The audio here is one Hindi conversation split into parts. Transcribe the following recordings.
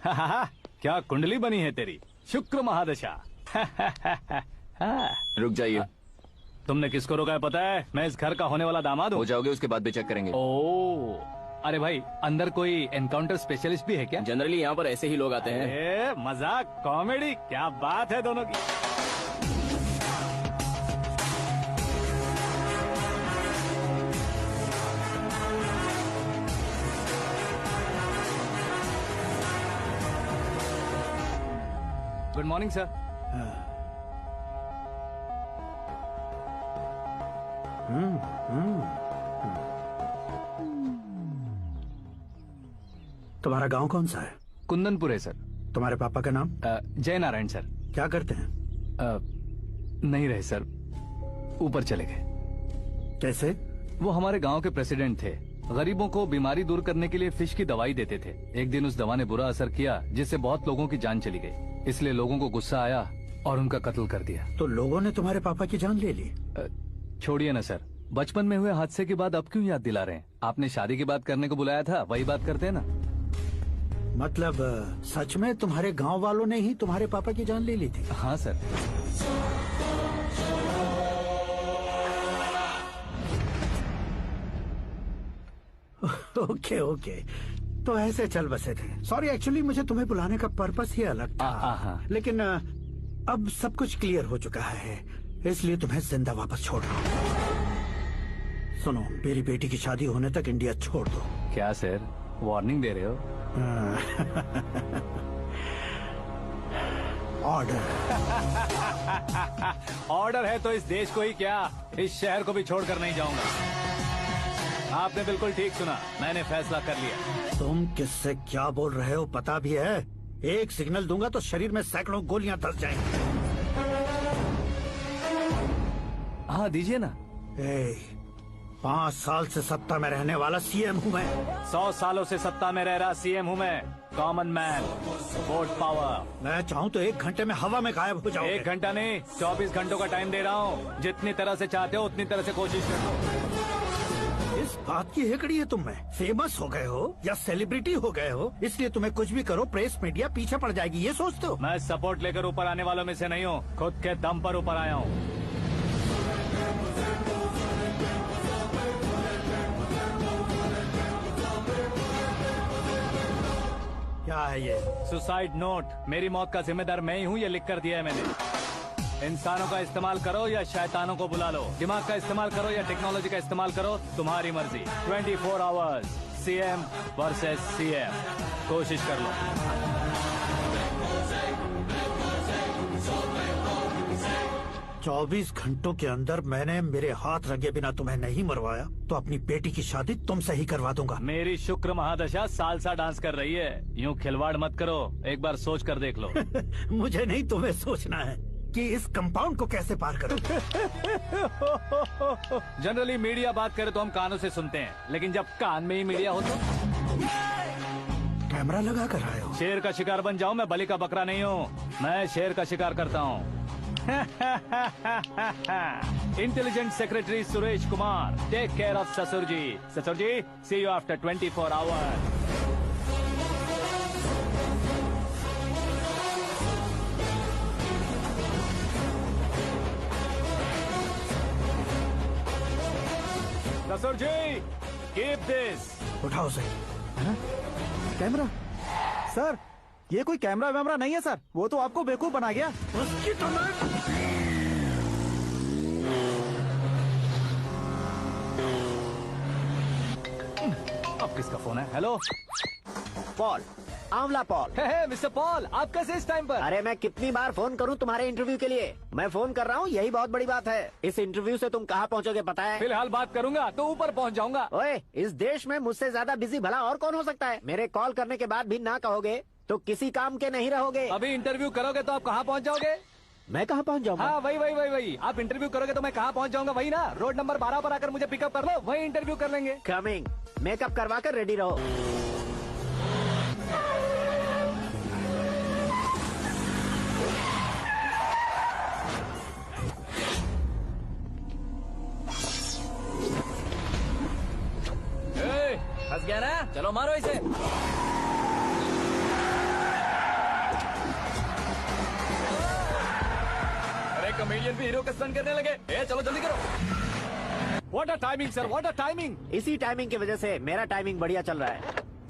क्या कुंडली बनी है तेरी, शुक्र महादशा। रुक जाइए। तुमने किसको रोका है पता है? मैं इस घर का होने वाला दामाद हूँ। हो जाओगे उसके बाद भी चेक करेंगे। ओ, अरे भाई अंदर कोई एनकाउंटर स्पेशलिस्ट भी है क्या? जनरली यहाँ पर ऐसे ही लोग आते हैं। मजाक कॉमेडी, क्या बात है दोनों की। Good morning sir. तुम्हारा गांव कौन सा है? कुंदनपुर है सर। तुम्हारे पापा का नाम? जय नारायण सर। क्या करते हैं? नहीं रहे सर, ऊपर चले गए। कैसे? वो हमारे गांव के प्रेसिडेंट थे। गरीबों को बीमारी दूर करने के लिए फिश की दवाई देते थे। एक दिन उस दवा ने बुरा असर किया जिससे बहुत लोगों की जान चली गई। इसलिए लोगों को गुस्सा आया और उनका कत्ल कर दिया। तो लोगों ने तुम्हारे पापा की जान ले ली? छोड़िए ना सर, बचपन में हुए हादसे के बाद अब क्यों याद दिला रहे हैं? आपने शादी की बात करने को बुलाया था, वही बात करते हैं ना। मतलब सच में तुम्हारे गांव वालों ने ही तुम्हारे पापा की जान ले ली थी? हाँ सर। ओके ओके, तो ऐसे चल बसे थे। सॉरी, एक्चुअली मुझे तुम्हें बुलाने का पर्पस ही अलग था। लेकिन अब सब कुछ क्लियर हो चुका है, इसलिए तुम्हें जिंदा वापस छोड़ रहा हूँ। सुनो, मेरी बेटी की शादी होने तक इंडिया छोड़ दो। क्या सर, वार्निंग दे रहे हो? ऑर्डर। ऑर्डर है तो इस देश को ही क्या, इस शहर को भी छोड़कर नहीं जाऊंगा। आपने बिल्कुल ठीक सुना, मैंने फैसला कर लिया। तुम किससे क्या बोल रहे हो पता भी है? एक सिग्नल दूंगा तो शरीर में सैकड़ों गोलियां धस जाएंगी। हाँ दीजिए ना। 5 साल से सत्ता में रहने वाला सीएम हूँ मैं। 100 सालों से सत्ता में रह रहा सीएम हूँ मैं। Common man, vote power. मैं चाहूँ तो 1 घंटे में हवा में गायब हो जाऊँ। 1 घंटा नहीं, 24 घंटों का टाइम दे रहा हूँ। जितनी तरह से चाहते हो उतनी तरह से कोशिश कर लो। इस बात की हेकड़ी है तुम में? फेमस हो गए हो या सेलिब्रिटी हो गए हो, इसलिए तुम्हें कुछ भी करो प्रेस मीडिया पीछे पड़ जाएगी, ये सोचते हो? मैं सपोर्ट लेकर ऊपर आने वालों में से नहीं हूँ, खुद के दम पर ऊपर आया हूँ। क्या है ये? Suicide note. मेरी मौत का जिम्मेदार मैं ही हूँ, ये लिख कर दिया है मैंने। इंसानों का इस्तेमाल करो या शैतानों को बुला लो, दिमाग का इस्तेमाल करो या टेक्नोलॉजी का इस्तेमाल करो, तुम्हारी मर्जी। 24 आवर्स, सीएम वर्सेस सीएम, कोशिश कर लो। चौबीस घंटों के अंदर मैंने मेरे हाथ रंगे बिना तुम्हें नहीं मरवाया तो अपनी बेटी की शादी तुमसे ही करवा दूंगा। मेरी शुक्र महादशा सालसा डांस कर रही है, यूँ खिलवाड़ मत करो, एक बार सोच कर देख लो। मुझे नहीं, तुम्हें सोचना है कि इस कंपाउंड को कैसे पार करो। जनरली मीडिया बात करे तो हम कानों से सुनते हैं, लेकिन जब कान में ही मीडिया हो तो कैमरा लगा कर आए हो। शेर का शिकार बन जाऊं, मैं बलि का बकरा नहीं हूँ, मैं शेर का शिकार करता हूँ। Intelligent secretary Suresh Kumar, take care of ससुर जी। ससुर जी, सी यू आफ्टर 24 आवर्स। ससुर जी, कीप दिस। उठाओ से। कैमरा? सर, ये कोई कैमरा वैमरा नहीं है सर, वो तो आपको बेवकूफ बना गया। उसकी तो मैं... अब किसका फोन है? हेलो पॉल, आंवला पॉल। हे मिस्टर पॉल, आप कैसे इस टाइम पर? अरे मैं कितनी बार फोन करूं तुम्हारे इंटरव्यू के लिए? मैं फोन कर रहा हूं, यही बहुत बड़ी बात है। इस इंटरव्यू से तुम कहां पहुंचोगे पता है? फिलहाल बात करूंगा तो ऊपर पहुंच जाऊंगा। ओए, इस देश में मुझसे ज्यादा बिजी भला और कौन हो सकता है? मेरे कॉल करने के बाद भी ना कहोगे तो किसी काम के नहीं रहोगे। अभी इंटरव्यू करोगे तो आप कहाँ पहुँच जाओगे? मैं कहाँ पहुँच जाऊंगा? हाँ वही। आप इंटरव्यू करोगे तो मैं कहाँ पहुँच जाऊंगा? वही ना, रोड नंबर 12 पर आकर मुझे पिकअप कर लो, वही इंटरव्यू कर लेंगे। कमिंग। मेकअप करवा कर रेडी रहो। फंस गया ना, चलो मारो इसे। एलियन भी हीरो का स्टंट करने लगे। ए चलो जल्दी करो। What a timing sir, what a timing. इसी टाइमिंग की वजह से मेरा टाइमिंग बढ़िया चल रहा है।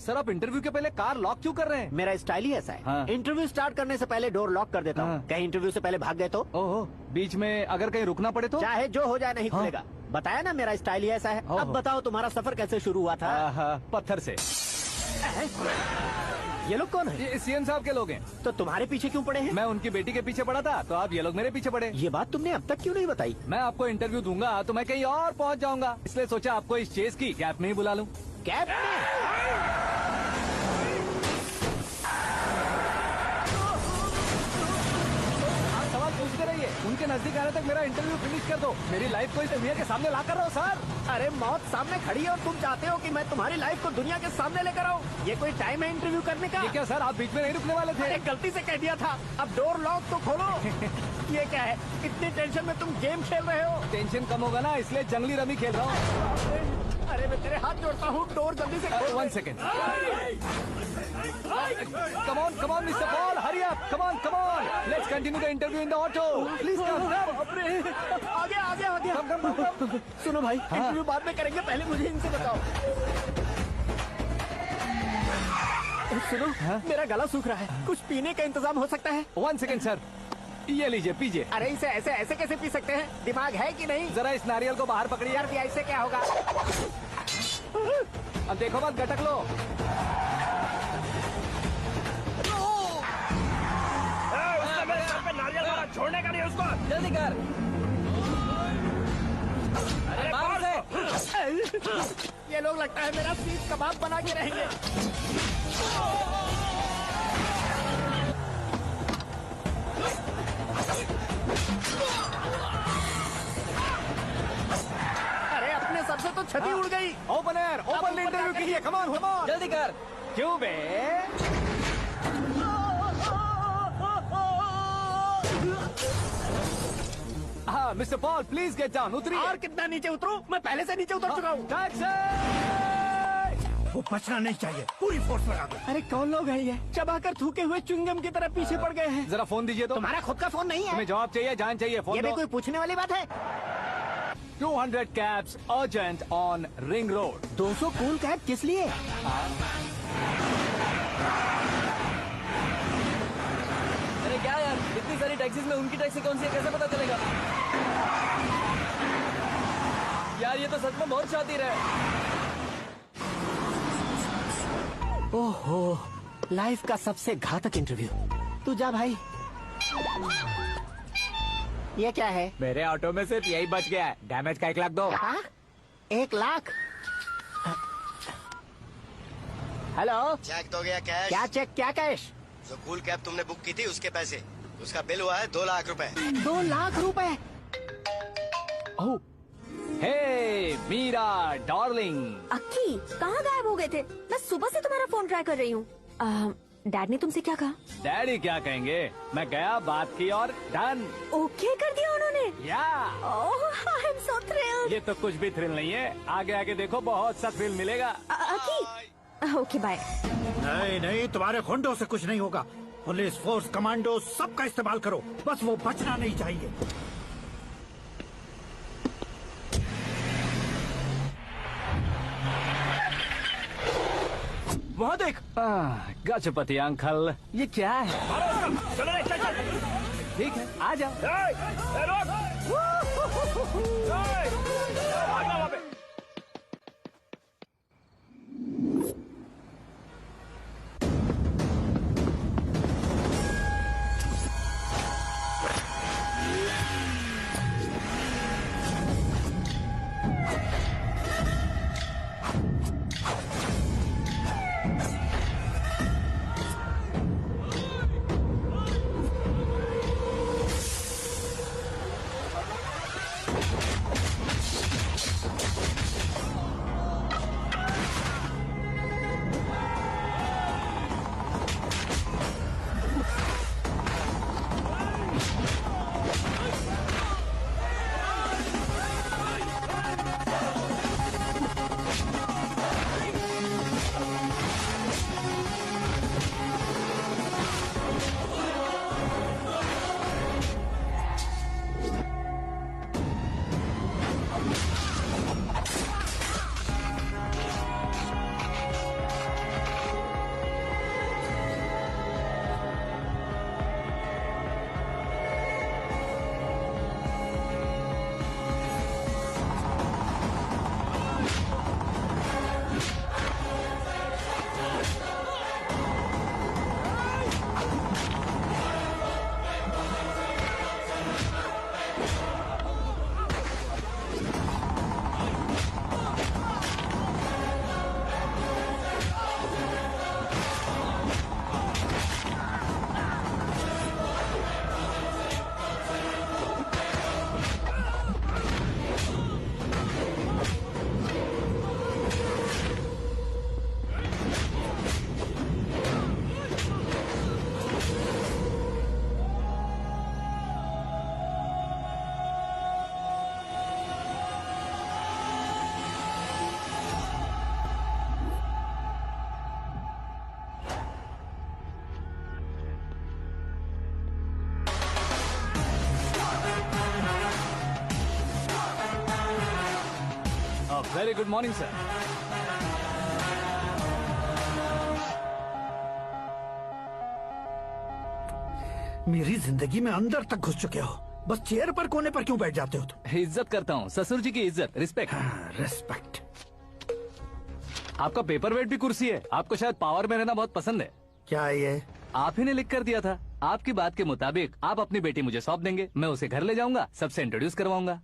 सर आप इंटरव्यू के पहले कार लॉक क्यों कर रहे हैं? मेरा स्टाइल ही ऐसा है। हाँ। इंटरव्यू स्टार्ट करने से पहले डोर लॉक कर देता हूँ। हाँ। कहीं इंटरव्यू से पहले भाग गए तो ओहो, बीच में अगर कहीं रुकना पड़े तो? चाहे जो हो जाए नहीं हाँ। खुलेगा। बताया ना मेरा स्टाइल ही ऐसा है। ओहो। अब बताओ तुम्हारा सफर कैसे शुरू हुआ था? पत्थर से। ये लोग कौन है? ये सीएम साहब के लोग हैं। तो तुम्हारे पीछे क्यों पड़े हैं? मैं उनकी बेटी के पीछे पड़ा था, तो आप ये लोग मेरे पीछे पड़े। ये बात तुमने अब तक क्यों नहीं बताई? मैं आपको इंटरव्यू दूंगा तो मैं कहीं और पहुंच जाऊंगा, इसलिए सोचा आपको इस चेस की कैप में ही बुला लूं। कैब में? आप सवाल पूछते रहिए, उनके नजदीक आने तक मेरा इंटरव्यू फिनिश कर दो। मेरी लाइफ को इस दुनिया के सामने ला कर रहा हूँ सर। अरे मौत सामने खड़ी है और तुम चाहते हो कि मैं तुम्हारी लाइफ को दुनिया के सामने लेकर आऊं? ये कोई टाइम है इंटरव्यू करने का? ये क्या सर, आप बीच में नहीं रुकने वाले थे? अरे गलती से कह दिया था। अब डोर लॉक तो खोलो। ये क्या है? इतनी टेंशन में तुम गेम खेल रहे हो? टेंशन कम होगा ना, इसलिए जंगली रमी खेल रहा हूँ। अरे मैं तेरे हाथ जोड़ता हूँ, डोर जल्दी से खोल। 1 second. Come on, Mr. Paul, hurry up. Come on. Let's continue the interview in the auto. Please come. आगे। Come. सुनो भाई, इंटरव्यू बाद में करेंगे, पहले मुझे इनसे बताओ। सुनो, मेरा गला सूख रहा है, कुछ पीने का इंतजाम हो सकता है? 1 सेकेंड सर, ये लीजिए पीजिए। अरे इसे ऐसे कैसे पी सकते हैं? दिमाग है कि नहीं? जरा इस नारियल को बाहर पकड़िए। यार दिया, इससे क्या होगा? अब देखो मत, गटक लो। छोड़ने का नहीं उसको। जल्दी कर। अरे बाहर से। ये लोग लगता है मेरा सीख कबाब बना के रहेंगे। अरे अपने सर से तो छती उड़ गई। ओपन एयर, ओपन इंटरव्यू कीजिए। Come on. जल्दी कर। क्यों बे? हाँ mister Paul, please get down. उतरिए। और कितना नीचे उतरूं? मैं पहले से नीचे उतर चुका हूँ। टैक्सी! वो बचना नहीं चाहिए, पूरी फोर्स लगा दो। अरे कौन लोग हैं ये? चबाकर थूके हुए च्युइंगम की तरह पीछे पड़ गए हैं। जरा फोन दीजिए तो। तुम्हारा खुद का फोन नहीं है? तुम्हें जवाब चाहिए, जान चाहिए, फोन ये भी दो। कोई पूछने वाली बात है? 200 cabs urgent on Ring Road. 200 cool cab किस लिए? अरे क्या यार, इतनी सारी टैक्सीज में उनकी टैक्सी कौन सी है, कैसे पता चलेगा? यार ये तो सच में बहुत शातिर है। ओहो, लाइफ का सबसे घातक इंटरव्यू। तू जा भाई। ये क्या है? मेरे ऑटो में सिर्फ यही बच गया है। डैमेज का 1 लाख दो। हाँ? 1 लाख? हेलो, चेक तो गया कैश। क्या चेक, क्या कैश? जो कूल कैब तुमने बुक की थी उसके पैसे, उसका बिल हुआ है 2 लाख रुपए। 2 लाख रुपए? ओह, हे मीरा डार्लिंग। अक्की, कहाँ गायब हो गए थे? मैं सुबह से तुम्हारा फोन ट्राई कर रही हूँ। डैड ने तुमसे क्या कहा? डैडी क्या कहेंगे, मैं गया, बात की और डन। ओके कर दिया उन्होंने? या ओह, आई एम सो थ्रिल्ड। ये तो कुछ भी थ्रिल नहीं है, आगे आगे देखो बहुत सा थ्रिल मिलेगा। अक्की, ओके बाय। नहीं, तुम्हारे गुंडों से कुछ नहीं होगा। पुलिस फोर्स, कमांडो, सबका इस्तेमाल करो, बस वो बचना नहीं चाहिए। वहाँ देख। गजपति अंकल, ये क्या है? ठीक है, आ जाओ। Very good morning sir. मेरी जिंदगी में अंदर तक घुस चुके हो, बस चेयर पर कोने पर क्यों बैठ जाते हो तुम? इज्जत करता हूँ, ससुर जी की इज्जत, रिस्पेक्ट। रेस्पेक्ट। आपका पेपर वेट भी कुर्सी है। आपको शायद पावर में रहना बहुत पसंद है। क्या है ये? आप ही ने लिख कर दिया था। आपकी बात के मुताबिक आप अपनी बेटी मुझे सौंप देंगे, मैं उसे घर ले जाऊंगा, सबसे इंट्रोड्यूस करवाऊंगा।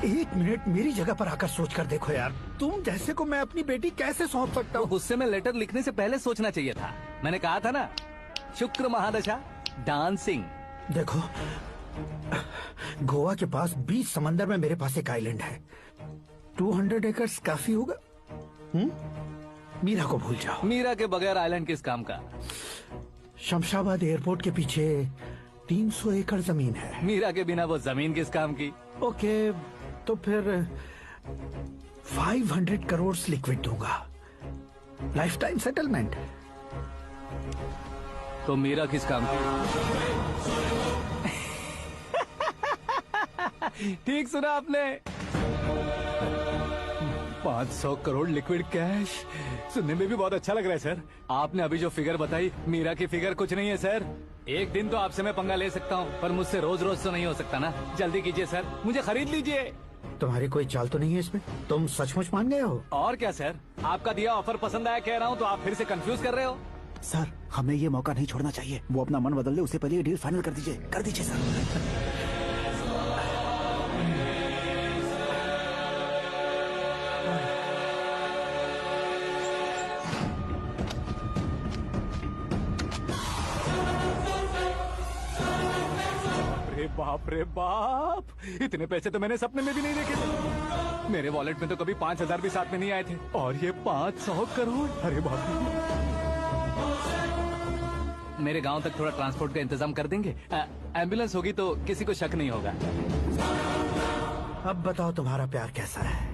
एक मिनट मेरी जगह पर आकर सोच कर देखो यार, तुम जैसे को मैं अपनी बेटी कैसे सौंप सकता तो हूँ? गुस्से में लेटर लिखने से पहले सोचना चाहिए था। मैंने कहा था ना, शुक्र महादशा डांसिंग। देखो, गोवा के पास बीच समंदर में मेरे पास एक आइलैंड है। 200 एकर्स काफी होगा। मीरा को भूल जाओ। मीरा के बगैर आइलैंड किस काम का? शमशाबाद एयरपोर्ट के पीछे 300 एकड़ जमीन है। मीरा के बिना वो जमीन किस काम की? ओके, तो फिर 500 करोड़ लिक्विड दूंगा, लाइफ टाइम सेटलमेंट। तो मीरा किस काम की? ठीक सुना आपने। 500 करोड़ लिक्विड कैश सुनने में भी बहुत अच्छा लग रहा है सर। आपने अभी जो फिगर बताई, मीरा की फिगर कुछ नहीं है सर। एक दिन तो आपसे मैं पंगा ले सकता हूँ, पर मुझसे रोज रोज तो नहीं हो सकता ना। जल्दी कीजिए सर, मुझे खरीद लीजिए। तुम्हारी कोई चाल तो नहीं है इसमें? तुम सचमुच मान गए हो? और क्या सर, आपका दिया ऑफर पसंद आया कह रहा हूँ, तो आप फिर से कंफ्यूज कर रहे हो। सर, हमें ये मौका नहीं छोड़ना चाहिए। वो अपना मन बदल ले, उससे पहले ये डील फाइनल कर दीजिए। कर दीजिए सर। अरे बाप रे बाप, इतने पैसे तो मैंने सपने में भी नहीं देखे थे। मेरे वॉलेट में तो कभी 5,000 भी साथ में नहीं आए थे, और ये 500 करोड़। अरे बाप रे। मेरे गांव तक थोड़ा ट्रांसपोर्ट का इंतजाम कर देंगे? एम्बुलेंस होगी तो किसी को शक नहीं होगा। अब बताओ तुम्हारा प्यार कैसा है?